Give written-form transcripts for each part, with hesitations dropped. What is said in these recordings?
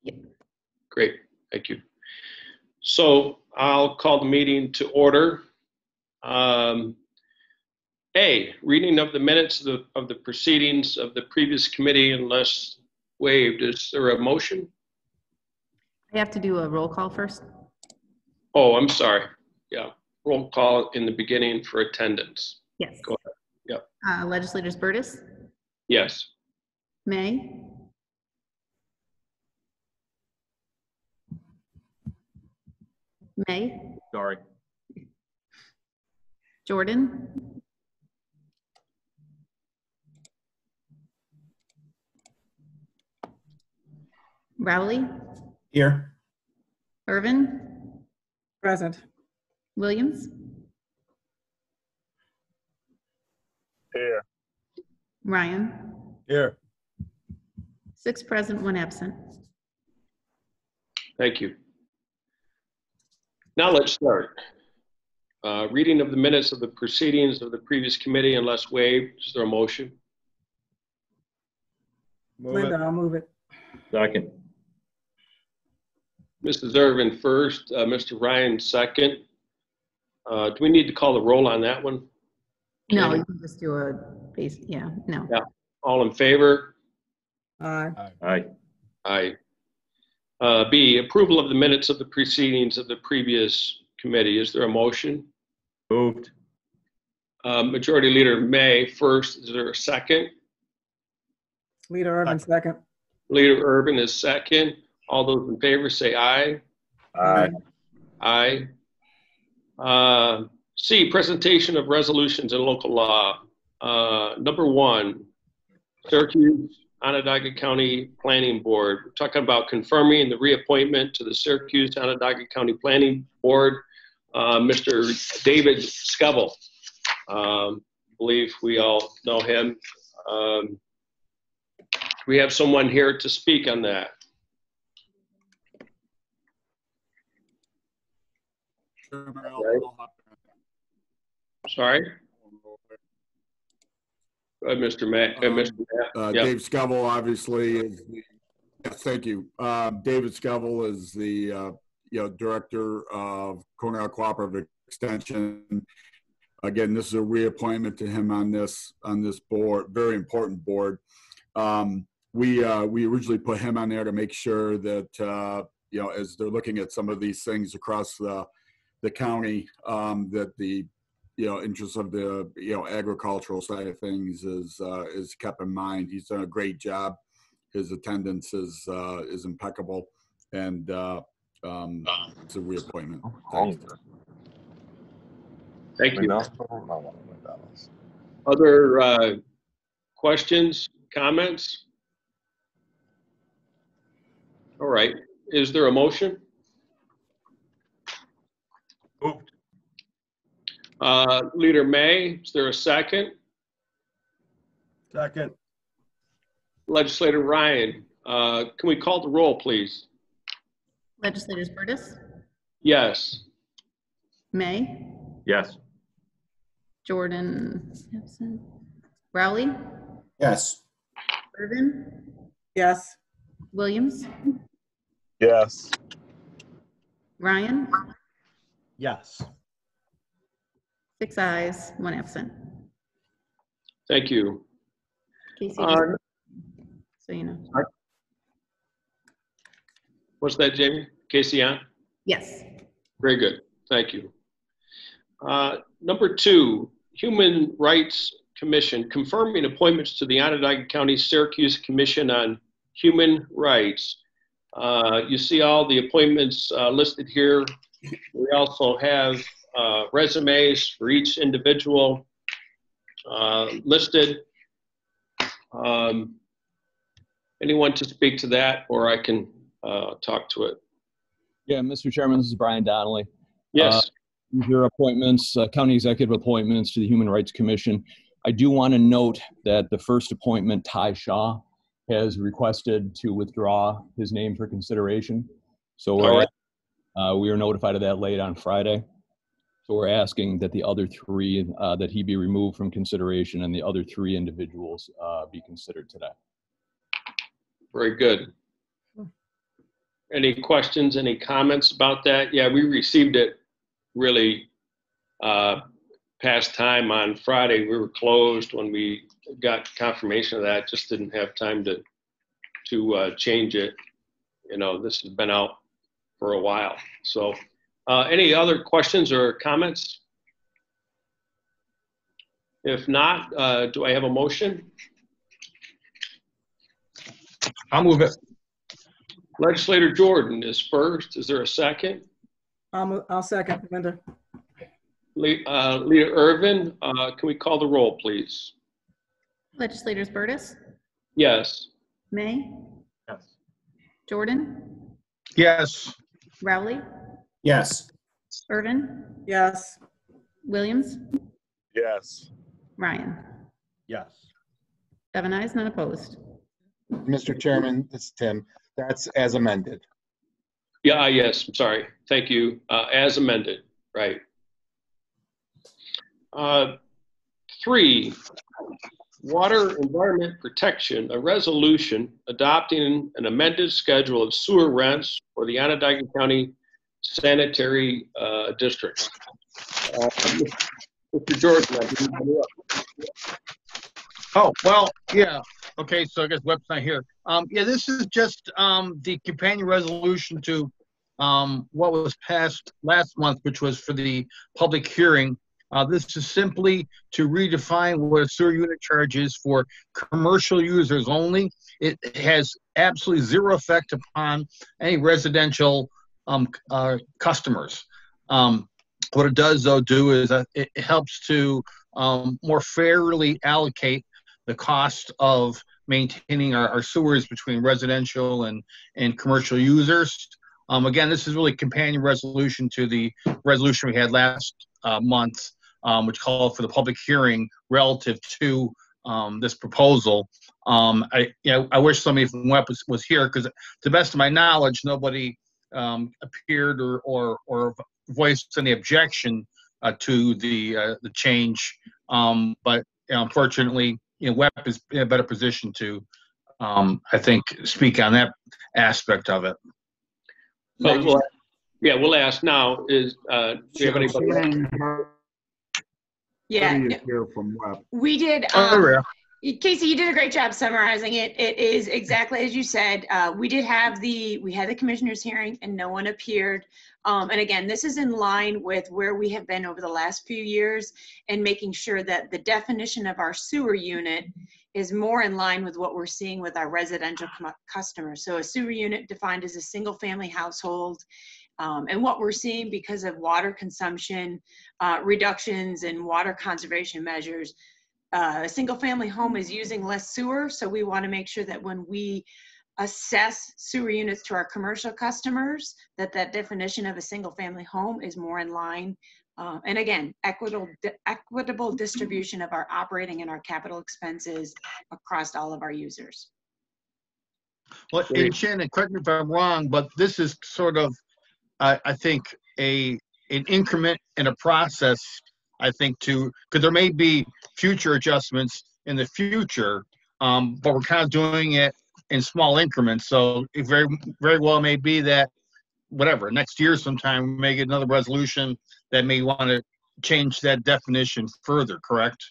Yep. Great, thank you. So I'll call the meeting to order. A, reading of the minutes of the proceedings of the previous committee unless waived. Is there a motion? I have to do a roll call first. Oh, I'm sorry. Yeah, roll call in the beginning for attendance. Yes. Go ahead. Yep. Legislators Burtis, Yes. May, Sorry. Jordan, Rowley, Here. Irvin, Present. Williams, Here. Ryan. Here. 6 present, 1 absent. Thank you. Now let's start. Reading of the minutes of the proceedings of the previous committee unless waived. Is there a motion? Linda, I'll move it. Second. Mrs. Irvin first, Mr. Ryan second. Do we need to call the roll on that one? No, Okay. you can just do a base. Yeah, no. Yeah. All in favor? Aye. Aye. Aye. B, approval of the minutes of the proceedings of the previous committee. Is there a motion? Moved. Majority Leader May first. Is there a second? Leader Irvin, second. Leader Urban is second. All those in favor say aye. Aye. Aye. C, presentation of resolutions and local law. Number 1, Syracuse Onondaga County Planning Board. We're talking about confirming the reappointment to the Syracuse Onondaga County Planning Board. Mr. David Scovel. Believe we all know him. We have someone here to speak on that. Okay. Sorry? Mr. Matt. Mr. Matt. Yep. Dave Scovel obviously is the, yes, thank you. David Scovel is the Director of Cornell Cooperative Extension. Again, this is a reappointment to him on this board, very important board. We originally put him on there to make sure that as they're looking at some of these things across the county, that the interests of the agricultural side of things is kept in mind. He's done a great job. His attendance is impeccable, and it's a reappointment. Thanks. Thank you. Other questions, comments? All right. Is there a motion? Moved. Leader May, is there a second? Second. Legislator Ryan, can we call the roll, please? Legislators Burtis, Yes. May, Yes. Jordan, absent. Rowley, Yes. Irvin, Yes. Williams, Yes. Ryan. Yes. 6 ayes, 1 absent. Thank you. Casey, so you know. What's that, Jamie? Casey on? Yes. Very good. Thank you. Number 2, Human Rights Commission, confirming appointments to the Onondaga County Syracuse Commission on Human Rights. You see all the appointments listed here. We also have resumes for each individual listed. Anyone to speak to that, or I can talk to it? Yeah, Mr. Chairman, this is Brian Donnelly. Yes. Your appointments, county executive appointments to the Human Rights Commission. I do want to note that the first appointment, Ty Shaw, has requested to withdraw his name for consideration. So we were notified of that late on Friday. So we're asking that the other 3, that he be removed from consideration and the other 3 individuals be considered today. Very good. Any questions, any comments about that? Yeah, we received it really past time on Friday. We were closed when we got confirmation of that. Just didn't have time to change it. You know, this has been out for a while. So any other questions or comments? If not, do I have a motion? I'll move it. Legislator Jordan is first. Is there a second? I'll second, Linda. Leader Irvin, can we call the roll, please? Legislators Burtis, Yes. May, Yes. Jordan, Yes. Rowley, Yes. Irvin, Yes. Williams, Yes. Ryan. Yes. 7 ayes, none opposed. Mr. Chairman, this is Tim. That's as amended. Yeah, yes, I'm sorry. Thank you. As amended, right. 3, Water Environment Protection, a resolution adopting an amended schedule of sewer rents for the Onondaga County Sanitary District. Mr. Jordan, I believe you're up. Oh, well, yeah. Okay, so I guess website here. Yeah, this is just the companion resolution to what was passed last month, which was for the public hearing. This is simply to redefine what a sewer unit charge is for commercial users only. It has absolutely zero effect upon any residential customers. What it does, though, is it helps to more fairly allocate the cost of maintaining our sewers between residential and commercial users. Again, this is really a companion resolution to the resolution we had last month, which called for the public hearing relative to this proposal. I wish somebody from WEP was here, because to the best of my knowledge, nobody appeared or voiced any objection to the change. But unfortunately, WEP is in a better position to, I think, speak on that aspect of it. Well, we'll ask now. Do you have anybody else? Yeah, Here from Web. we did. Casey, you did a great job summarizing it. It is exactly as you said. We had the commissioners hearing and no one appeared. And again, this is in line with where we have been over the last few years, and making sure that the definition of our sewer unit is more in line with what we're seeing with our residential customers. So a sewer unit defined as a single family household. And what we're seeing because of water consumption, reductions in water conservation measures, a single family home is using less sewer. So we want to make sure that when we assess sewer units to our commercial customers, that definition of a single family home is more in line. And again, equitable distribution of our operating and our capital expenses across all of our users. Well, and Shannon, correct me if I'm wrong, but this is sort of, I think, an increment in a process, I think, because there may be future adjustments in the future, but we're kind of doing it in small increments. So it very, very well may be that, whatever, next year sometime, we may get another resolution that may want to change that definition further, correct?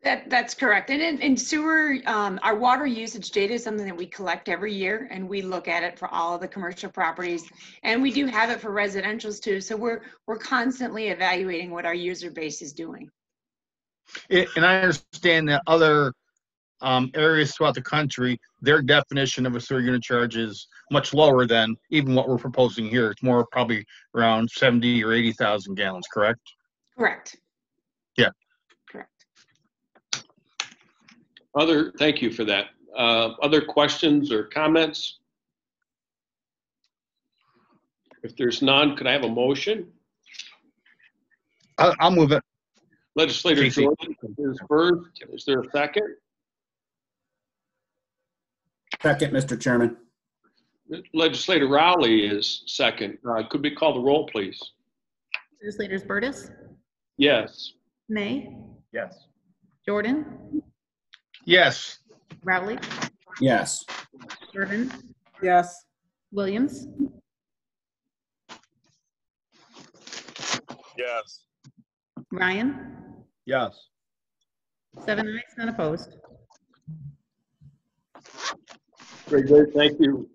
That's correct. And in sewer, our water usage data is something that we collect every year, and we look at it for all of the commercial properties, and we do have it for residentials too. So we're constantly evaluating what our user base is doing. And I understand that other areas throughout the country, their definition of a sewer unit charge is much lower than even what we're proposing here. It's more probably around 70 or 80,000 gallons, correct? Correct. Yeah. Correct. Thank you for that. Other questions or comments? If there's none, could I have a motion? I'll move it. Legislator Jordan is first. Is there a second? Second, Mr. Chairman. Legislator Rowley is second. Could we call the roll, please? Legislators Burtis, Yes. May, Yes. Jordan, Yes. Rowley, Yes. Irvin, Yes. Williams, Yes. Ryan? Yes. 7 ayes, none opposed. Very good, thank you.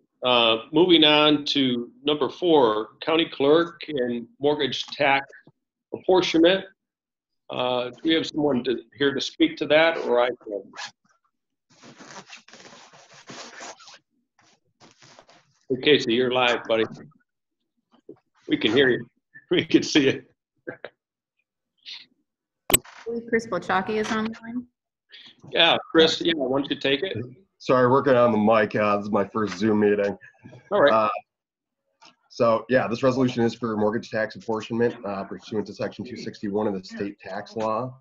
Moving on to number 4, county clerk and mortgage tax apportionment. Do we have someone here to speak to that, or I can? Hey, Casey, you're live, buddy. We can hear you. We can see it. I believe Chris Bochaki is online. Yeah, Chris, yeah, why don't you take it? Sorry, working on the mic. This is my first Zoom meeting. All right. So yeah, this resolution is for mortgage tax apportionment pursuant to section 261 of the state tax law.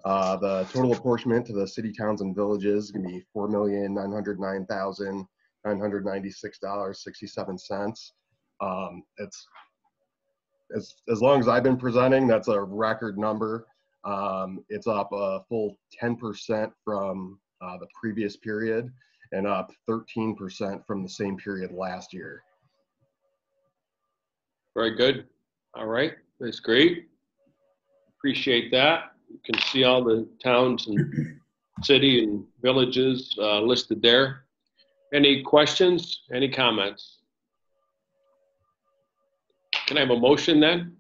The total apportionment to the city, towns, and villages is going to be $4,909,996.67. It's as long as I've been presenting, that's a record number. It's up a full 10% from the previous period and up 13% from the same period last year. Very good. All right, that's great. Appreciate that. You can see all the towns and city and villages listed there. Any questions? Any comments? Can I have a motion then?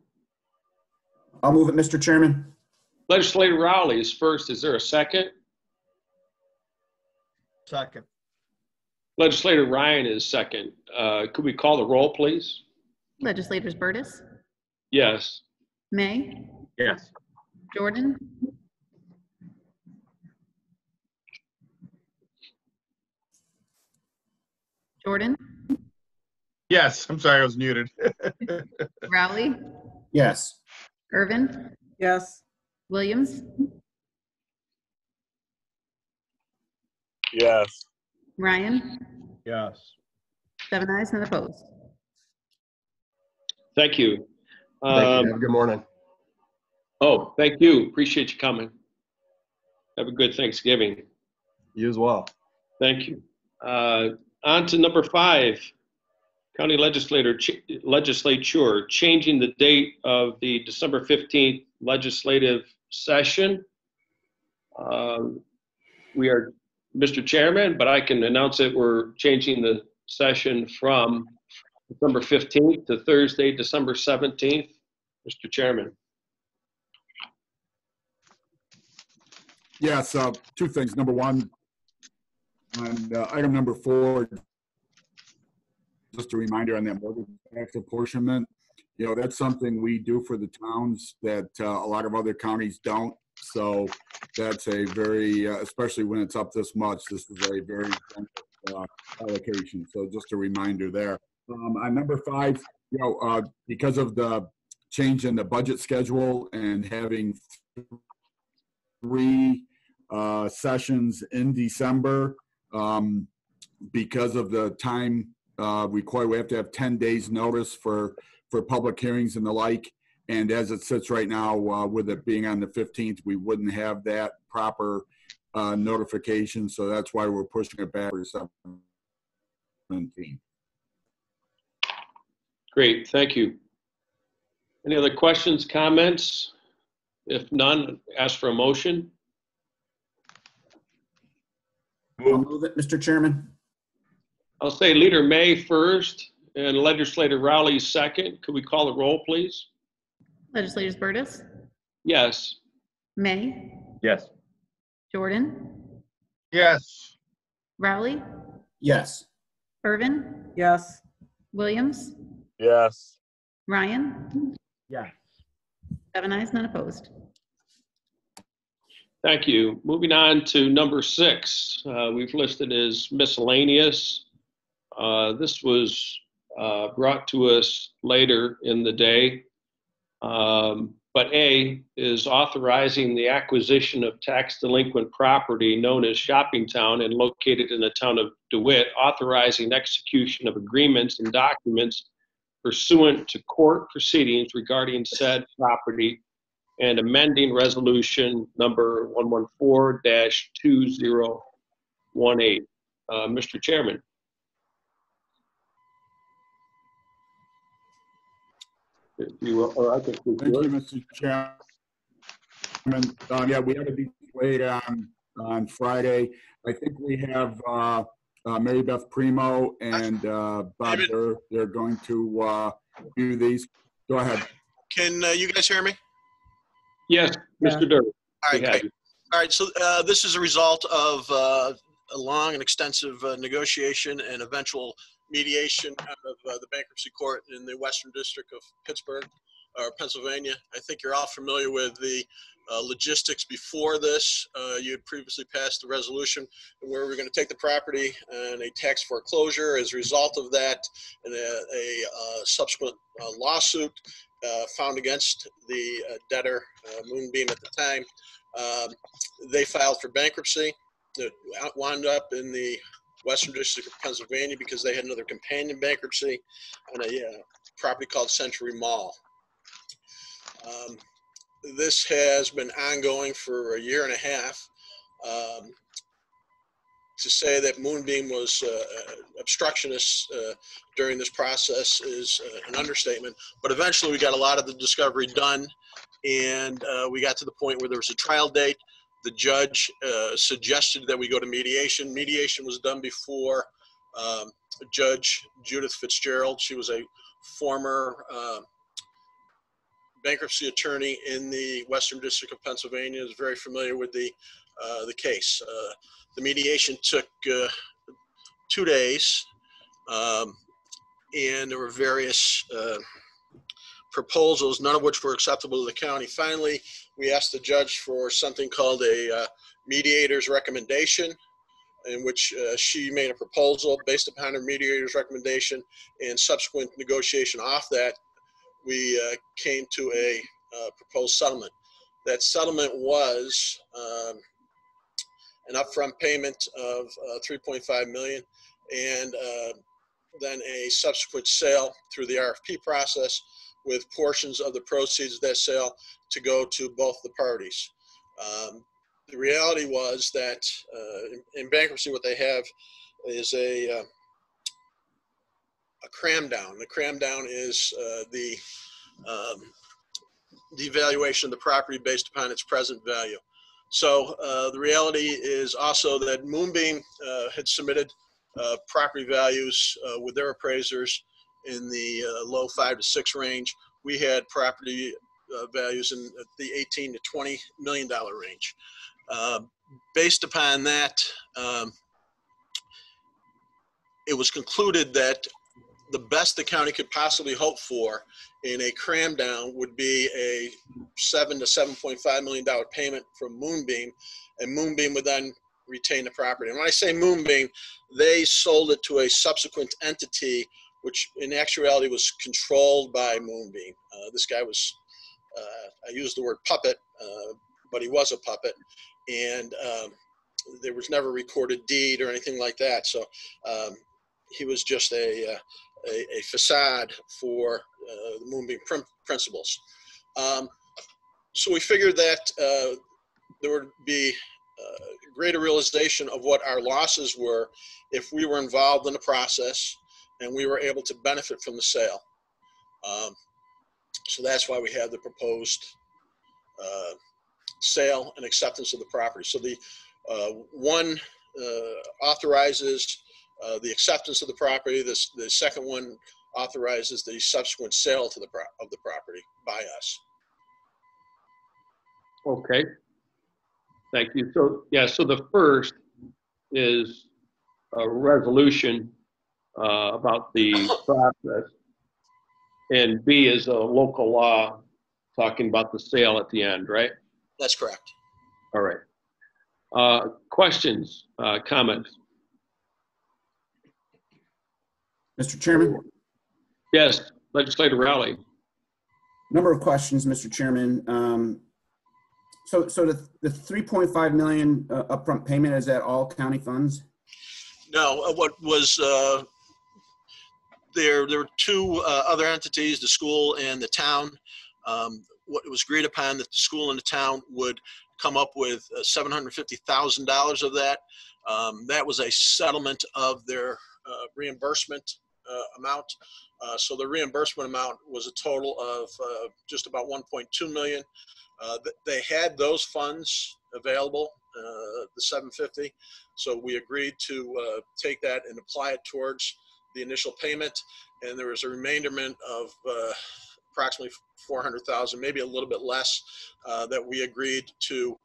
I'll move it, Mr. Chairman. Legislator Rowley is first. Is there a second? Second. Legislator Ryan is second. Could we call the roll, please? Legislators Burtis, Yes. May, Yes. Jordan, Jordan, Yes, I'm sorry, I was muted. Rowley, Yes. Irvin, Yes. Williams, Yes. Ryan, Yes. 7 ayes, none opposed. Thank you. Thank you. Have a good morning. Oh, thank you. Appreciate you coming. Have a good Thanksgiving. You as well. Thank you. On to number 5, county legislature changing the date of the December 15th legislative session. We are, Mr. Chairman, but I can announce that we're changing the session from December 15th to Thursday, December 17th. Mr. Chairman. Yes, two things. Number one, on item number 4, just a reminder on that mortgage tax apportionment. You know, that's something we do for the towns that a lot of other counties don't. So that's a very, especially when it's up this much, this is a very allocation. So just a reminder there. On number 5, you know, because of the change in the budget schedule and having 3 sessions in December, because of the time required, we have to have 10 days notice for public hearings and the like. And as it sits right now, with it being on the 15th, we wouldn't have that proper notification. So that's why we're pushing it back for 17. Great, thank you. Any other questions, comments? If none, ask for a motion. I'll move it, Mr. Chairman. I'll say Leader May first and Legislator Rowley second. Could we call the roll, please? Legislators Burtis, Yes. May, Yes. Jordan, Yes. Rowley, Yes. Irvin, Yes. Williams, Yes. Ryan, Yes. 7 ayes, none opposed. Thank you. Moving on to number 6, we've listed as miscellaneous. This was brought to us later in the day. But A is authorizing the acquisition of tax delinquent property known as Shoppingtown and located in the town of DeWitt, authorizing execution of agreements and documents pursuant to court proceedings regarding said property and amending resolution number 114-2018. Mr. Chairman. if you will, or I think we Thank do you, it. Mr. Chairman. Yeah, we have to be late on Friday. I think we have Mary Beth Primo and Bob David? They're going to do these. Go ahead. Can you guys hear me? Yes, Yeah. Mr. Durr. All right, We have great. you. All right, so this is a result of a long and extensive negotiation and eventual mediation out of the bankruptcy court in the Western District of Pittsburgh, or Pennsylvania. I think you're all familiar with the logistics before this. You had previously passed the resolution where we're going to take the property and a tax foreclosure. As a result of that, and a subsequent lawsuit found against the debtor, Moonbeam at the time. They filed for bankruptcy. It wound up in the Western District of Pennsylvania because they had another companion bankruptcy on a property called Century Mall. This has been ongoing for a year and a half. To say that Moonbeam was obstructionist during this process is an understatement, but eventually we got a lot of the discovery done, and we got to the point where there was a trial date. The judge suggested that we go to mediation. Mediation was done before Judge Judith Fitzgerald. She was a former bankruptcy attorney in the Western District of Pennsylvania, is very familiar with the case. The mediation took 2 days, and there were various proposals, none of which were acceptable to the county. Finally, we asked the judge for something called a mediator's recommendation, in which she made a proposal based upon her mediator's recommendation, and subsequent negotiation off that, we came to a proposed settlement. That settlement was an upfront payment of $3.5 million, and then a subsequent sale through the RFP process, with portions of the proceeds of that sale to go to both the parties. The reality was that in bankruptcy, what they have is a cram down. The cram down is the evaluation of the property based upon its present value. So the reality is also that Moonbeam had submitted property values with their appraisers in the low 5 to 6 range. We had property values in the 18 to $20 million range. Based upon that, it was concluded that the best the county could possibly hope for in a cram down would be a $7 to $7.5 million payment from Moonbeam, and Moonbeam would then retain the property. And when I say Moonbeam, they sold it to a subsequent entity, which in actuality was controlled by Moonbeam. This guy was, I use the word puppet, but he was a puppet, and there was never a recorded deed or anything like that. So he was just a facade for the Moonbeam principles. So we figured that there would be greater realization of what our losses were if we were involved in the process and we were able to benefit from the sale. So that's why we have the proposed sale and acceptance of the property. So the one authorizes the acceptance of the property. The second one authorizes the subsequent sale to of the property by us. Okay. Thank you. So, yeah, so the first is a resolution about the process, and B is a local law talking about the sale at the end, right? That's correct. All right. Questions, comments? Mr. Chairman, Yes, Legislator Rowley. number of questions, Mr. Chairman. So the $3.5 million upfront payment, is that all county funds? No, what was there were two other entities, the school and the town. What was agreed upon that the school and the town would come up with $750,000 of that. That was a settlement of their reimbursement amount. So the reimbursement amount was a total of just about 1.2 million. They had those funds available, the 750. So we agreed to take that and apply it towards the initial payment. And there was a remainderment of approximately 400,000, maybe a little bit less, that we agreed to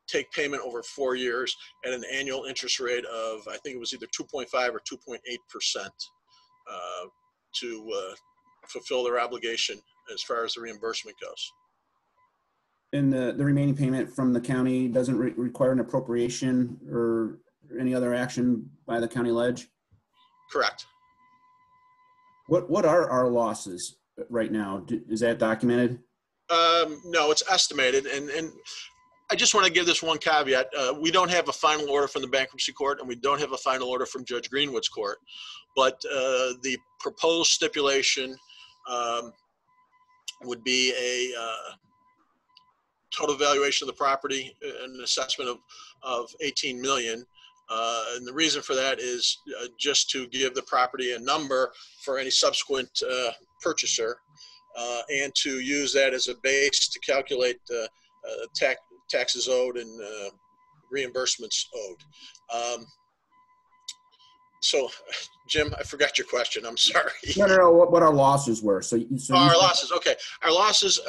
take payment over 4 years at an annual interest rate of, I think it was either 2.5 or 2.8%, to fulfill their obligation as far as the reimbursement goes. And the remaining payment from the county doesn't require an appropriation or any other action by the county ledge? Correct. What are our losses right now? Is that documented? No, it's estimated. And I just want to give this one caveat. We don't have a final order from the bankruptcy court, and we don't have a final order from Judge Greenwood's court. But the proposed stipulation would be a total valuation of the property, an assessment of 18 million. And the reason for that is just to give the property a number for any subsequent purchaser, and to use that as a base to calculate taxes owed and reimbursements owed. So, Jim, I forgot your question. I'm sorry. No. What our losses were. Our losses. Okay. Our losses,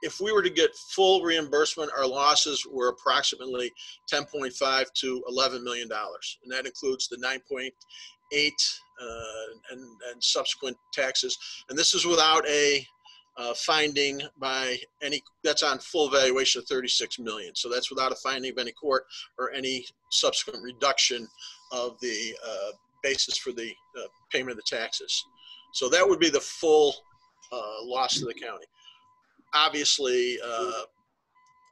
if we were to get full reimbursement, our losses were approximately 10.5 to $11 million. And that includes the 9.8 and subsequent taxes. And this is without a finding by any, that's on full valuation of 36 million. So that's without a finding of any court or any subsequent reduction of the basis for the payment of the taxes. So that would be the full loss to the county. Obviously,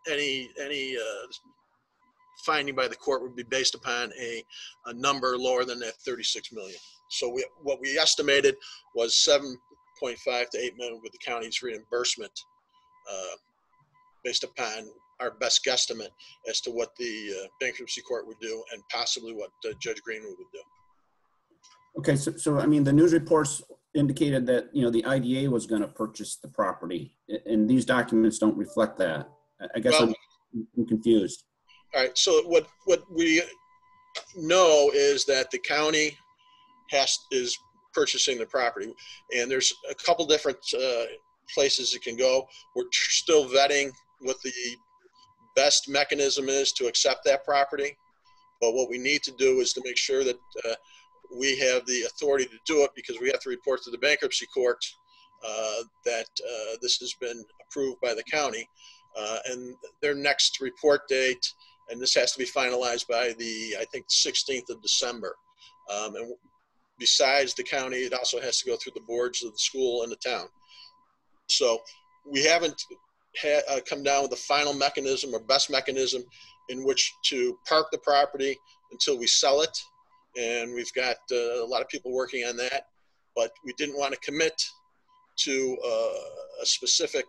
any finding by the court would be based upon a number lower than that 36 million. So what we estimated was 7.5 to 8 million with the county's reimbursement, based upon our best guesstimate as to what the bankruptcy court would do and possibly what Judge Greenwood would do. Okay, so I mean, the news reports indicated that, you know, the IDA was going to purchase the property, and these documents don't reflect that. I guess I'm confused. All right, so what we know is that the county is purchasing the property, and there's a couple different places it can go. We're still vetting what the best mechanism is to accept that property, but what we need to do is to make sure that we have the authority to do it, because we have to report to the bankruptcy court that this has been approved by the county, and their next report date, and this has to be finalized by the, I think, 16th of December. And besides the county, it also has to go through the boards of the school and the town. So we haven't come down with a final mechanism or best mechanism in which to park the property until we sell it. And we've got a lot of people working on that, but we didn't want to commit to a specific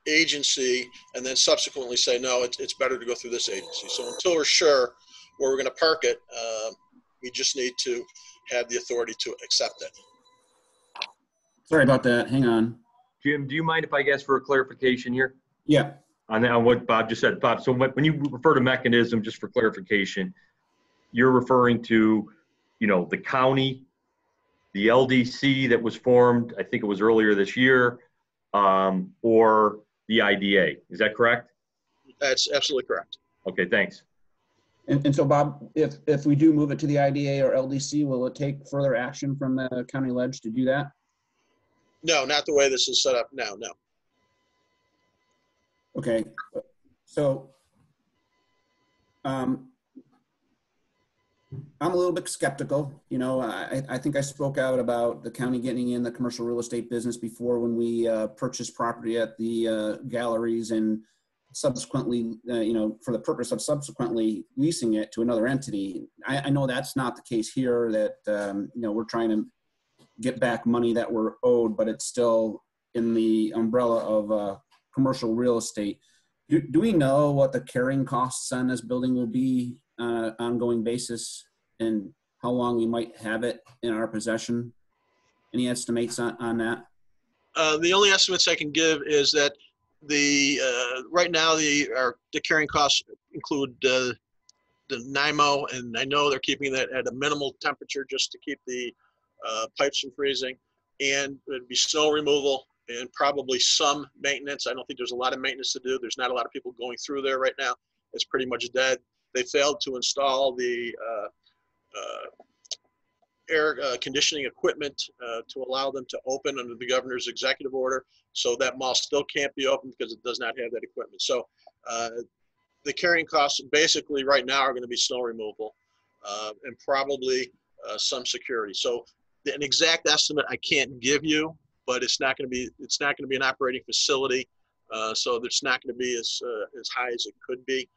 agency and then subsequently say, no, it's better to go through this agency. So until we're sure where we're going to park it, we just need to have the authority to accept it. Sorry about that. Hang on. Jim, do you mind if I ask for a clarification here? Yeah. On what Bob just said. Bob, so when you refer to mechanism, just for clarification, you're referring to, you know, the county, the LDC that was formed, I think it was earlier this year, or the IDA. Is that correct? That's absolutely correct. Okay, thanks. And so, Bob, if we do move it to the IDA or LDC, will it take further action from the county ledge to do that? No, not the way this is set up now, no. Okay, so I'm a little bit skeptical. You know, I think I spoke out about the county getting in the commercial real estate business before when we purchased property at the galleries and subsequently, you know, for the purpose of subsequently leasing it to another entity. I know that's not the case here, that, you know, we're trying to get back money that we're owed, but it's still in the umbrella of commercial real estate. Do we know what the carrying costs on this building will be on an ongoing basis, and how long we might have it in our possession? Any estimates on that? The only estimates I can give is that the right now the carrying costs include the NIMO, and I know they're keeping that at a minimal temperature just to keep the pipes from freezing, and it'd be snow removal and probably some maintenance. I don't think there's a lot of maintenance to do. There's not a lot of people going through there right now. It's pretty much dead. They failed to install the air conditioning equipment to allow them to open under the governor's executive order. So that mall still can't be open because it does not have that equipment. So the carrying costs basically right now are going to be snow removal and probably some security. So an exact estimate I can't give you, but it's not going to be an operating facility. So it's not going to be as high as it could be.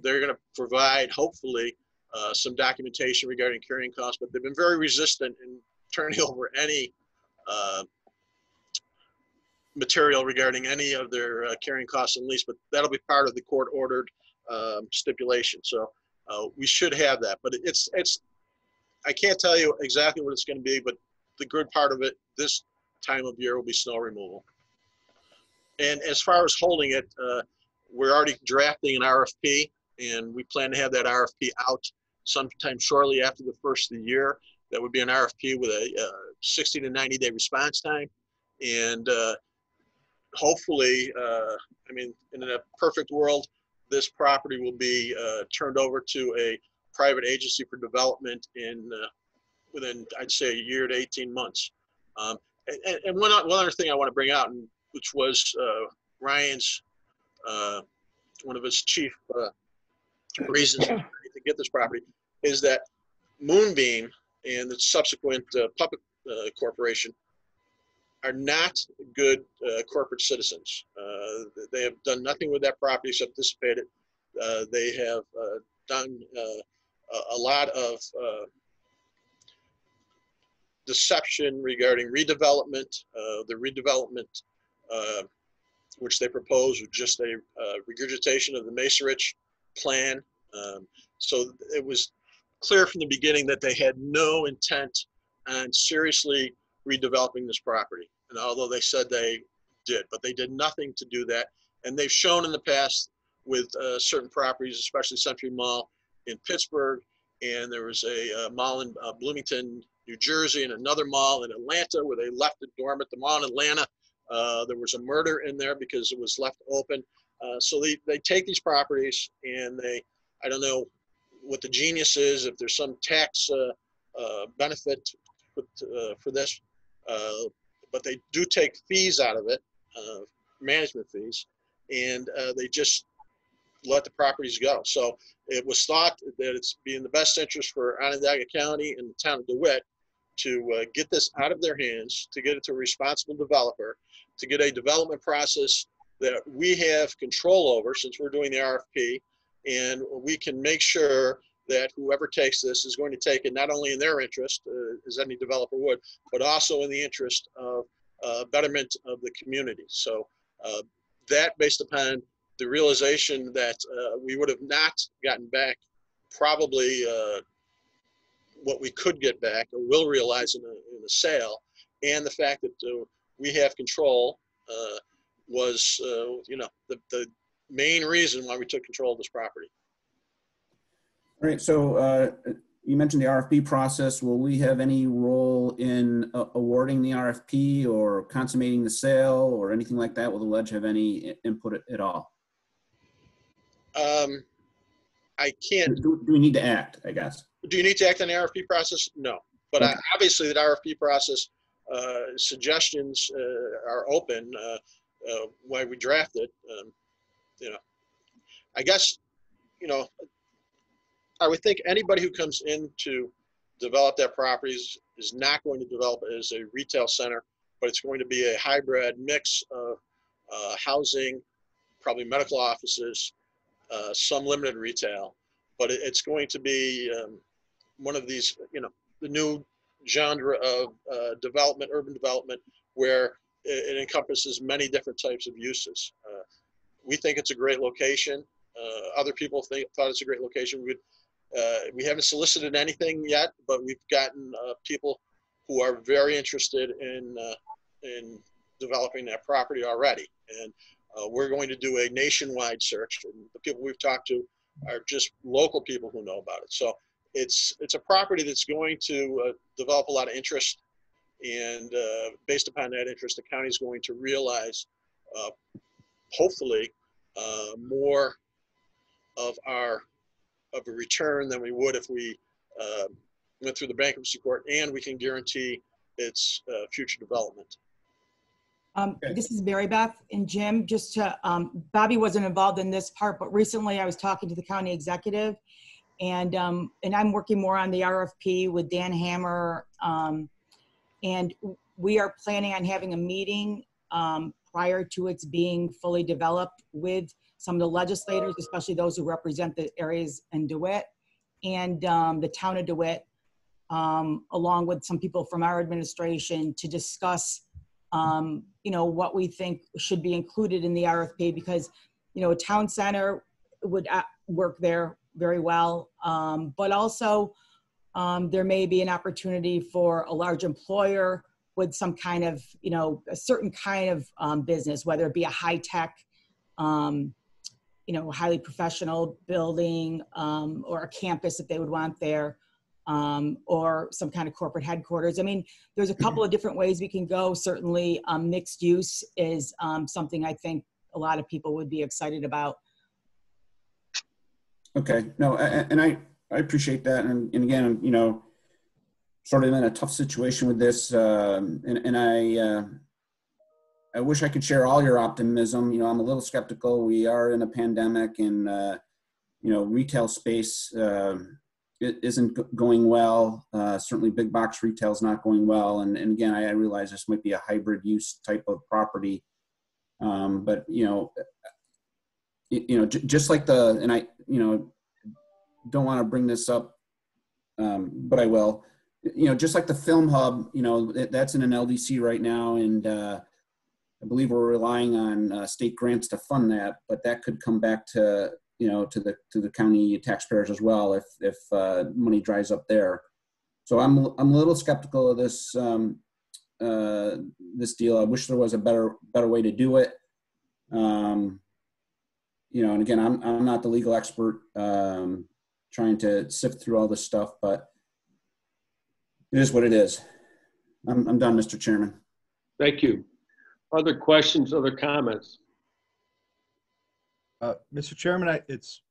They're going to provide, hopefully, some documentation regarding carrying costs, but they've been very resistant in turning over any material regarding any of their carrying costs and lease, but that'll be part of the court-ordered stipulation. So we should have that, but I can't tell you exactly what it's going to be, but the good part of it this time of year will be snow removal. And as far as holding it, we're already drafting an RFP, and we plan to have that RFP out sometime shortly after the first of the year. That would be an RFP with a 60 to 90-day response time. And hopefully, I mean, in a perfect world, this property will be turned over to a private agency for development within, I'd say, a year to 18 months. And one other thing I want to bring out, which was Ryan's, one of his chief reasons to get this property, is that Moonbeam and the subsequent public corporation are not good corporate citizens. They have done nothing with that property except dissipate it. They have done a lot of deception regarding redevelopment. The redevelopment which they proposed was just a regurgitation of the Macerich plan. So it was clear from the beginning that they had no intent on seriously redeveloping this property. And although they said they did, but they did nothing to do that. And they've shown in the past with certain properties, especially Century Mall in Pittsburgh, and there was a mall in Bloomington, New Jersey, and another mall in Atlanta where they left it dormant. The mall in Atlanta, there was a murder in there because it was left open. So they take these properties and I don't know what the genius is, if there's some tax benefit for this, but they do take fees out of it, management fees, and they just let the properties go. So it was thought that it's be in the best interest for Onondaga County and the town of DeWitt to get this out of their hands, to get it to a responsible developer, to get a development process that we have control over since we're doing the RFP, and we can make sure that whoever takes this is going to take it not only in their interest, as any developer would, but also in the interest of betterment of the community. So that based upon the realization that we would have not gotten back probably what we could get back or will realize in a sale, and the fact that we have control was the main reason why we took control of this property. All right, so you mentioned the RFP process. Will we have any role in awarding the RFP or consummating the sale or anything like that? Will the Ledge have any input at all? I can't. Do we need to act, I guess? Do you need to act on the RFP process? No. But okay. Obviously, the RFP process suggestions are open. Why we draft it, I guess, I would think anybody who comes in to develop that property is not going to develop it as a retail center, but it's going to be a hybrid mix of housing, probably medical offices, some limited retail, but it's going to be one of these, the new genre of development, urban development, where it encompasses many different types of uses. We think it's a great location. Other people thought it's a great location. We haven't solicited anything yet, but we've gotten people who are very interested in developing that property already. And we're going to do a nationwide search. And the people we've talked to are just local people who know about it. So it's a property that's going to develop a lot of interest. And based upon that interest, the county is going to realize, hopefully, more of a return than we would if we went through the bankruptcy court, and we can guarantee its future development. This is Mary Beth and Jim. Just to, Bobby wasn't involved in this part, but recently I was talking to the county executive, and I'm working more on the RFP with Dan Hammer, and we are planning on having a meeting prior to its being fully developed with some of the legislators, especially those who represent the areas in DeWitt and the town of DeWitt, along with some people from our administration to discuss what we think should be included in the RFP, because, a town center would work there very well. But also there may be an opportunity for a large employer with some kind of, a certain kind of business, whether it be a high-tech, highly professional building or a campus if they would want there. Or some kind of corporate headquarters. I mean, there's a couple of different ways we can go. Certainly mixed use is something I think a lot of people would be excited about. Okay, no, and I appreciate that. And again, sort of in a tough situation with this, and I wish I could share all your optimism. I'm a little skeptical. We are in a pandemic, and retail space it isn't going well. Certainly big box retail is not going well. And again, I realize this might be a hybrid use type of property. But, just like and I, don't want to bring this up, but I will, just like the Film Hub, that's in an LDC right now. And I believe we're relying on state grants to fund that, but that could come back to, to the county taxpayers as well if money dries up there. So I'm a little skeptical of this this deal. I wish there was a better way to do it. And again, I'm not the legal expert trying to sift through all this stuff, but it is what it is. I'm done, Mr. Chairman. Thank you. Other questions, other comments? Mr. Chairman, it's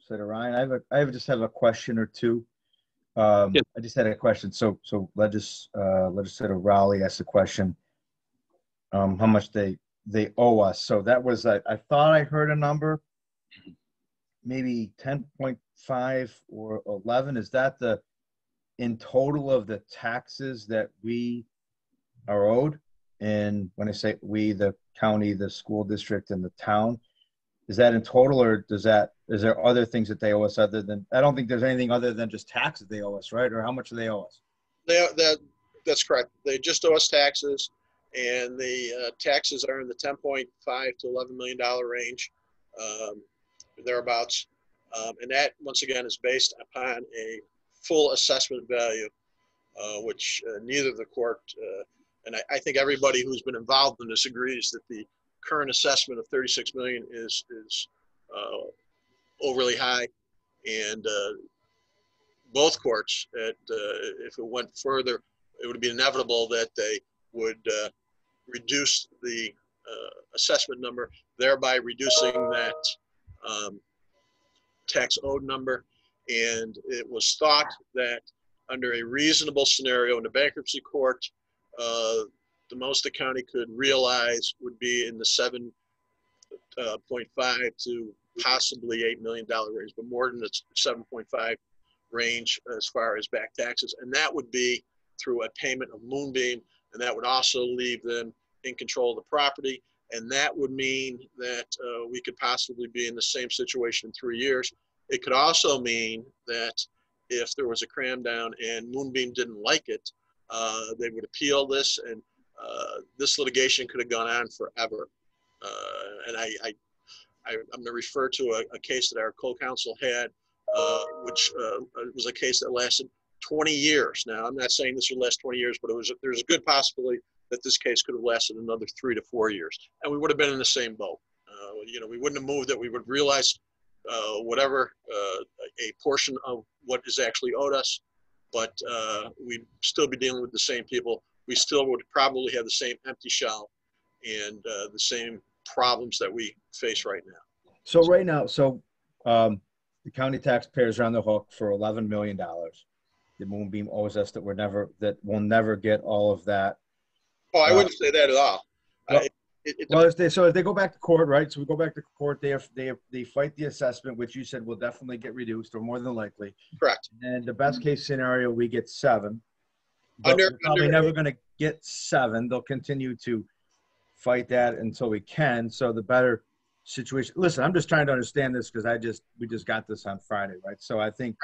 Ryan. I just have a question or two. I just had a question. So Legislator Rowley asked a question. How much they owe us? So that was I thought I heard a number, maybe 10.5 or 11. Is that the in total of the taxes that we are owed? And when I say we, the county, the school district, and the town. Is that in total, or is there other things that they owe us other than, I don't think there's anything other than just taxes they owe us, right? Or how much do they owe us? That's correct. They just owe us taxes, and the taxes are in the $10.5 to $11 million range, thereabouts. And that, once again, is based upon a full assessment value, which neither the court, and I think everybody who's been involved in this agrees that the current assessment of $36 million is overly high, and both courts, if it went further, it would be inevitable that they would reduce the assessment number, thereby reducing that tax owed number. And it was thought that under a reasonable scenario in the bankruptcy court, the most the county could realize would be in the 7.5 to possibly $8 million range, but more than the 7.5 range as far as back taxes. And that would be through a payment of Moonbeam, and that would also leave them in control of the property. And that would mean that we could possibly be in the same situation in 3 years. It could also mean that if there was a cram down and Moonbeam didn't like it, they would appeal this, and this litigation could have gone on forever. And I'm going to refer to a case that our co-counsel had which was a case that lasted 20 years. Now, I'm not saying this would last 20 years, but there's a good possibility that this case could have lasted another 3 to 4 years, and we would have been in the same boat. We wouldn't have moved it. We would realize whatever a portion of what is actually owed us, but we'd still be dealing with the same people. We still would probably have the same empty shell and the same problems that we face right now. So right now, the county taxpayers are on the hook for $11 million. The Moonbeam owes us that we'll never get all of that. Oh, I wouldn't say that at all. Well, if they go back to court, right? So we go back to court. They fight the assessment, which you said will definitely get reduced, or more than likely. Correct. And the best case scenario, we get 7. But we're probably never going to get 7. They'll continue to fight that until we can. So the better situation. Listen, I'm just trying to understand this because we just got this on Friday, right? So I think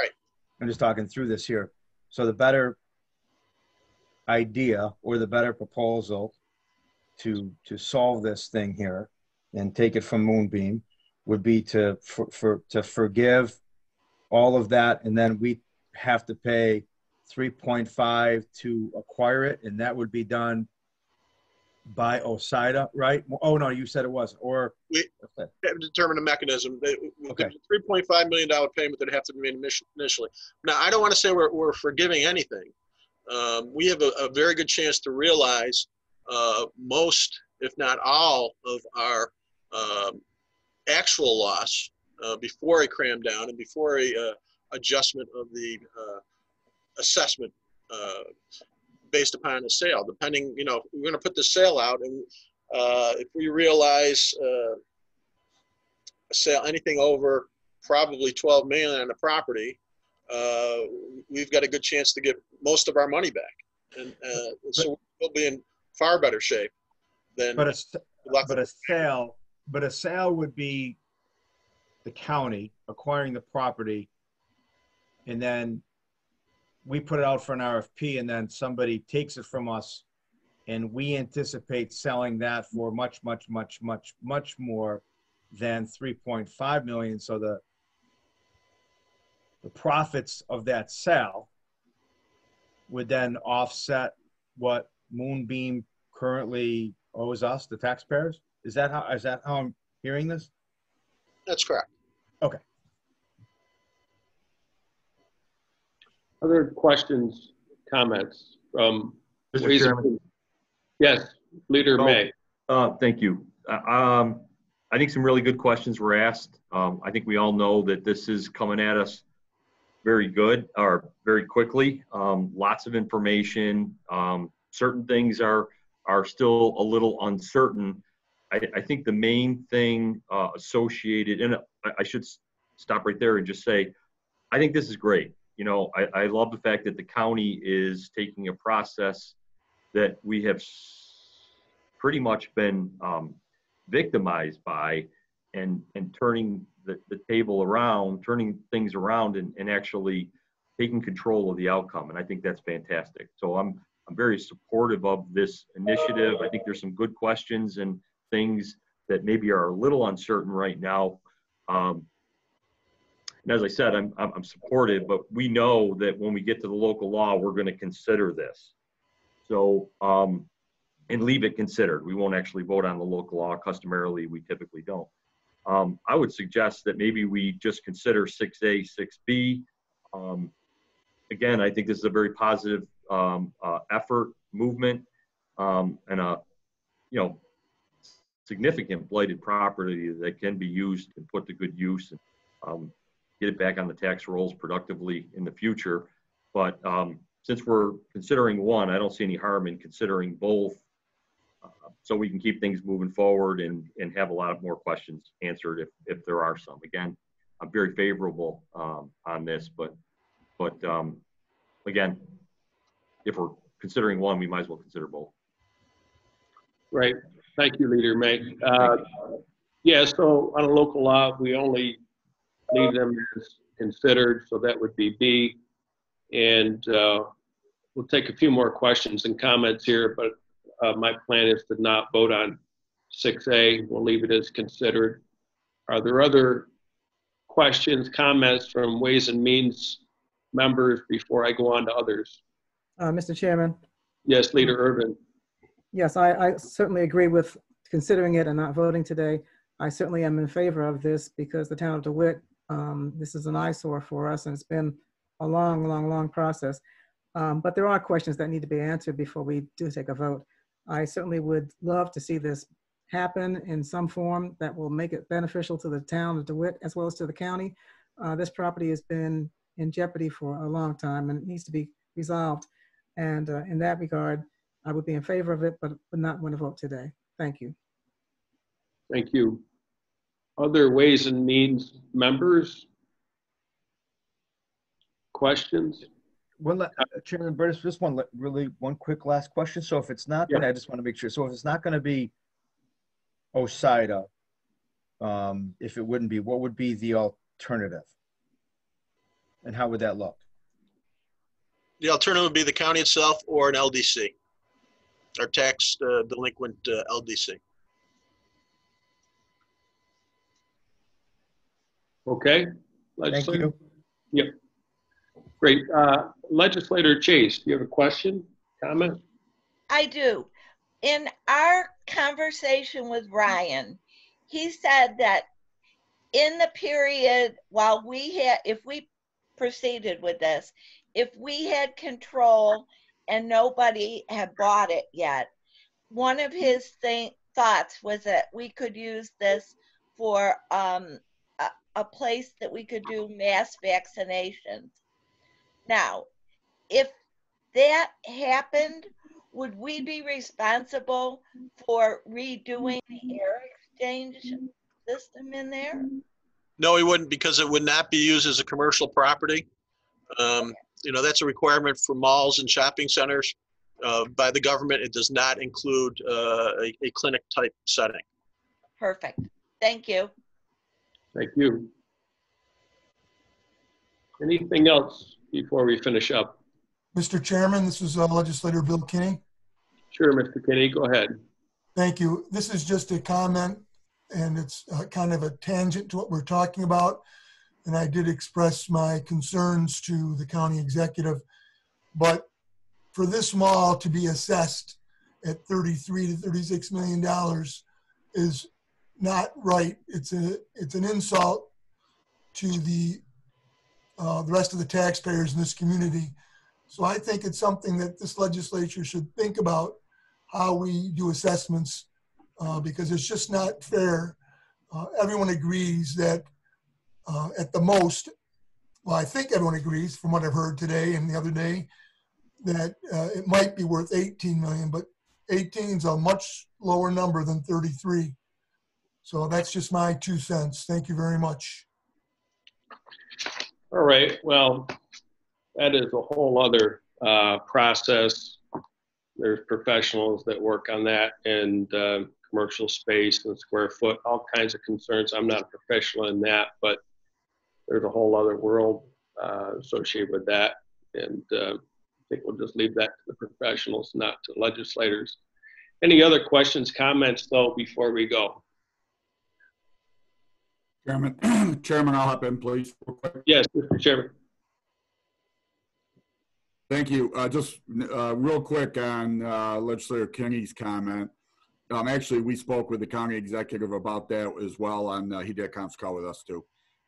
I'm just talking through this here. So the better idea or the better proposal to solve this thing here and take it from Moonbeam would be to forgive all of that, and then we have to pay 3.5 to acquire it, and that would be done by OSIDA, right? Oh no, you said it wasn't. Or we have determined a mechanism. Okay. $3.5 million payment that have to be made initially. Now, I don't want to say we're forgiving anything. We have a very good chance to realize most, if not all, of our actual loss before a cram down and before a adjustment of the assessment based upon a sale. Depending, we're going to put the sale out, and if we realize a sale anything over probably 12 million on the property, we've got a good chance to get most of our money back, and so we'll be in far better shape than. But a sale would be the county acquiring the property, and then we put it out for an RFP, and then somebody takes it from us, and we anticipate selling that for much, much, much, much, much more than 3.5 million. So the profits of that sale would then offset what Moonbeam currently owes us, the taxpayers. Is that how I'm hearing this? That's correct. Okay. Other questions, comments from Mr. Chairman? Yes, Leader May. Thank you. I think some really good questions were asked. I think we all know that this is coming at us very quickly. Lots of information. Certain things are still a little uncertain. I think the main thing associated, and I should stop right there and just say, I think this is great. I love the fact that the county is taking a process that we have pretty much been victimized by, and turning the table around, turning things around, and actually taking control of the outcome. And I think that's fantastic. So I'm very supportive of this initiative. I think there's some good questions and things that maybe are a little uncertain right now. And as I said, I'm supportive, but we know that when we get to the local law, we're going to consider this. So, and leave it considered. We won't actually vote on the local law. Customarily, we typically don't. I would suggest that maybe we just consider 6A, 6B. Again, I think this is a very positive effort, movement, and a significant blighted property that can be used and put to good use, and get it back on the tax rolls productively in the future. But since we're considering one, I don't see any harm in considering both, so we can keep things moving forward and have a lot of more questions answered if there are some. Again, I'm very favorable on this, but again, if we're considering one, we might as well consider both. Right. Thank you, Leader May. Yeah, so on a local law, we only leave them as considered, so that would be B. And we'll take a few more questions and comments here, but my plan is to not vote on 6A. We'll leave it as considered. Are there other questions, comments from Ways and Means members before I go on to others? Mr. Chairman. Yes, Leader Irvin. Yes, I certainly agree with considering it and not voting today. I certainly am in favor of this because the town of DeWitt, this is an eyesore for us, and it's been a long process. But there are questions that need to be answered before we do take a vote. I certainly would love to see this happen in some form that will make it beneficial to the town of DeWitt as well as to the county. This property has been in jeopardy for a long time and it needs to be resolved. And in that regard, I would be in favor of it, but would not want to vote today. Thank you. Thank you. Other Ways and Means members? Questions? Chairman Burtis, just one quick last question. So if it's not, I just want to make sure. So if it's not going to be OSIDA, if it wouldn't be, what would be the alternative? And how would that look? The alternative would be the county itself or an LDC, or tax delinquent LDC. Okay. Thank you. Yep. Great. Legislator Chase, do you have a question, comment? I do. In our conversation with Ryan, he said that in the period while we had, if we proceeded with this, if we had control and nobody had bought it yet, one of his thoughts was that we could use this for a place that we could do mass vaccinations. Now, if that happened, would we be responsible for redoing the air exchange system in there? No, we wouldn't, because it would not be used as a commercial property. You know, that's a requirement for malls and shopping centers by the government. It does not include a clinic type setting. Perfect. Thank you. Thank you. Anything else before we finish up? Mr. Chairman, this is Legislator Bill Kinney. Sure, Mr. Kinney, go ahead. Thank you. This is just a comment, and it's kind of a tangent to what we're talking about. And I did express my concerns to the county executive. But for this mall to be assessed at $33 to $36 million is not right. It's an insult to the rest of the taxpayers in this community. So I think it's something that this legislature should think about, how we do assessments, because it's just not fair. Everyone agrees that at the most, well, I think everyone agrees from what I've heard today and the other day, that it might be worth 18 million, but 18 is a much lower number than 33. So that's just my 2 cents. Thank you very much. All right, well, that is a whole other process. There's professionals that work on that, and commercial space and square foot, all kinds of concerns. I'm not a professional in that, but there's a whole other world associated with that. And I think we'll just leave that to the professionals, not to legislators. Any other questions, comments, though, before we go? Chairman, I'll hop in, please. Yes, Mr. Chairman. Thank you. Just real quick on Legislator Kinney's comment. Actually, we spoke with the county executive about that as well, and he did a conference call with us too.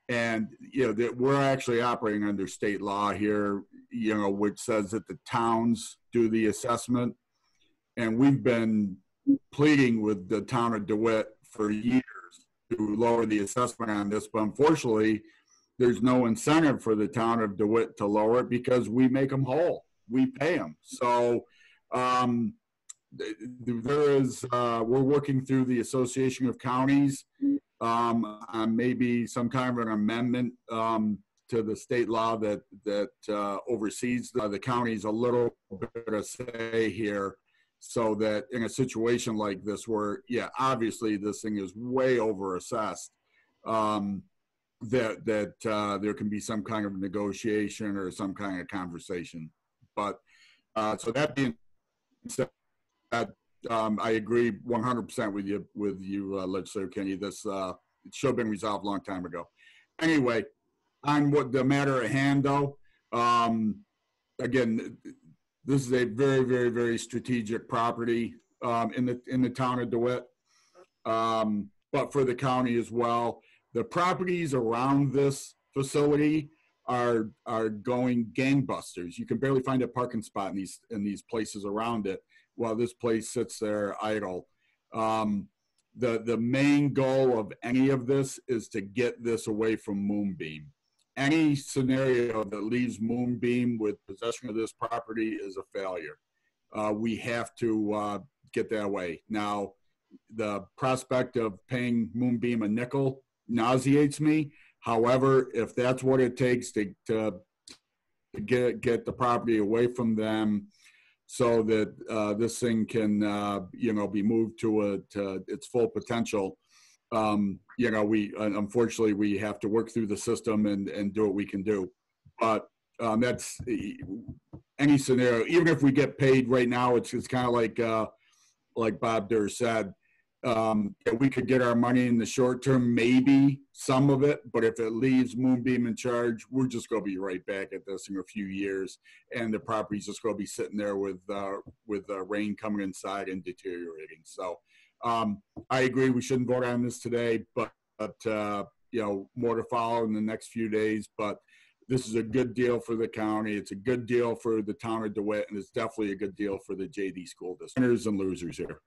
And you know, we're actually operating under state law here, you know, which says that the towns do the assessment, and we've been pleading with the town of DeWitt for years to lower the assessment on this, but unfortunately, there's no incentive for the town of DeWitt to lower it because we make them whole. We pay them. So there is, we're working through the Association of Counties on maybe some kind of an amendment to the state law that oversees the counties a little bit of say here, so that in a situation like this where, yeah, obviously this thing is way over assessed, that there can be some kind of negotiation or some kind of conversation. But so that being said, I agree 100% with you, Legislator Kinney. This it should have been resolved a long time ago. Anyway, on what the matter at hand, though, again, this is a very, very, very strategic property in the town of DeWitt, but for the county as well. The properties around this facility are going gangbusters. You can barely find a parking spot in these places around it, while this place sits there idle. The main goal of any of this is to get this away from Moonbeam. Any scenario that leaves Moonbeam with possession of this property is a failure. We have to get that away. Now, the prospect of paying Moonbeam a nickel nauseates me. However, if that's what it takes to get the property away from them, so that this thing can be moved to its full potential, we unfortunately we have to work through the system and do what we can do. But that's any scenario. Even if we get paid right now, it's kind of like Bob Durr said. We could get our money in the short term, maybe some of it, but if it leaves Moonbeam in charge, we're just going to be right back at this in a few years, and the property's just going to be sitting there with rain coming inside and deteriorating. So I agree we shouldn't vote on this today, but more to follow in the next few days. But this is a good deal for the county. It's a good deal for the town of DeWitt, and it's definitely a good deal for the JD School District. Winners and losers here.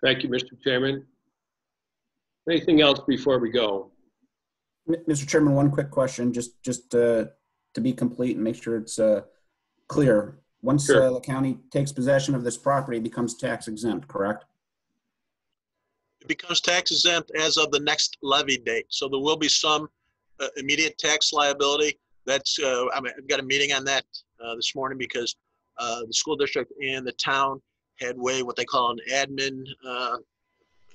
Thank you, Mr. Chairman. Anything else before we go? Mr. Chairman, one quick question, just to be complete and make sure it's clear. Once the county takes possession of this property, it becomes tax exempt, correct? It becomes tax exempt as of the next levy date. So there will be some immediate tax liability. That's I've got a meeting on that this morning because the school district and the town had waived what they call an admin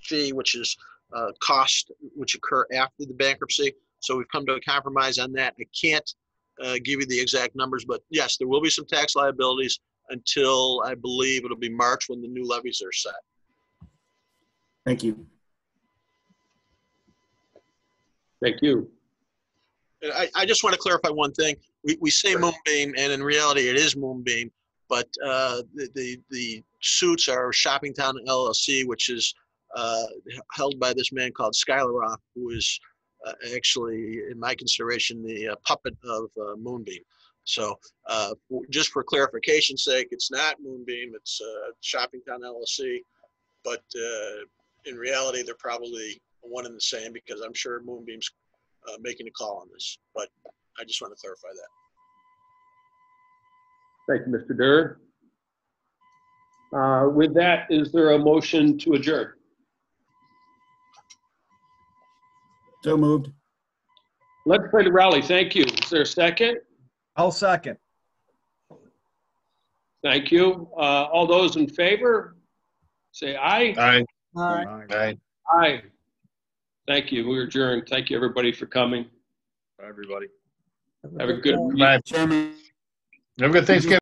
fee, which is costs which occur after the bankruptcy. So we've come to a compromise on that. I can't give you the exact numbers, but yes, there will be some tax liabilities until I believe it'll be March when the new levies are set. Thank you. Thank you. I just want to clarify one thing. We say Moonbeam, and in reality it is Moonbeam, but the suits are Shoppingtown LLC, which is held by this man called Skylar Roth, who is actually, in my consideration, the puppet of Moonbeam. So just for clarification's sake, it's not Moonbeam, it's Shoppingtown LLC, but in reality, they're probably one and the same because I'm sure Moonbeam's making a call on this, but I just want to clarify that. Thank you, Mr. Durr. With that, is there a motion to adjourn? So moved. Legislative Rowley, thank you. Is there a second? I'll second. Thank you. All those in favor, say aye. Aye. Aye. Aye. Aye. Thank you. We're adjourned. Thank you, everybody, for coming. Bye, everybody. Have a good Bye. Chairman. Have a good Thanksgiving.